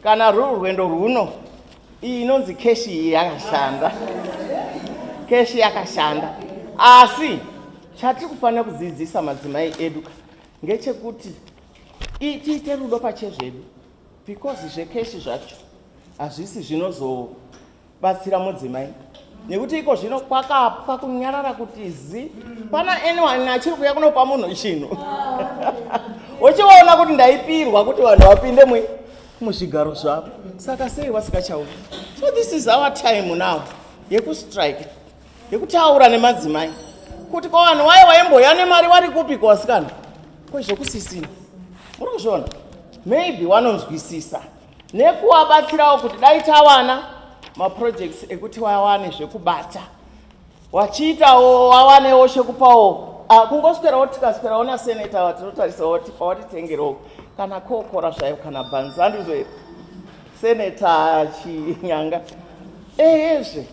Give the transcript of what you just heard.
kana ruri rwendo rwuno iyi inonzi keshi iyi yakashanda, keshi yakashanda. Asi chatiri kufanira kudzidzisa madzimai edu ngechekuti tiite rudo pachezvedu, because zvekeshi zvacho hazvisi zvinozobatsira mudzimai, nekuti iko zvino kwakapwa kunyarara kuti zi pana anyone achiri kuuya kunopa munhu chinhu uchiona kuti ndaipirwa kuti vanhu vapinde muzvigaro zvavo, saka sei wasingachauyi? So this is our time now yekustrike, yekutaura nemadzimai kuti kwa vanhu waimboya nemari vari kupi kwasikana kwezvokusisina. Muri kuzviona? Maybe vanonzwisisa nekuvabatsirawo kuti dai tawana maprojects ekuti wawane zvekubata, wachiitawo wawanewo chekupawo, kungoswerawo tikaswerawo naseneta watinotarisa kuti pawatitengerowo kana kokora zvayo kana bhanzi, handizvo seneta Chinyanga ezve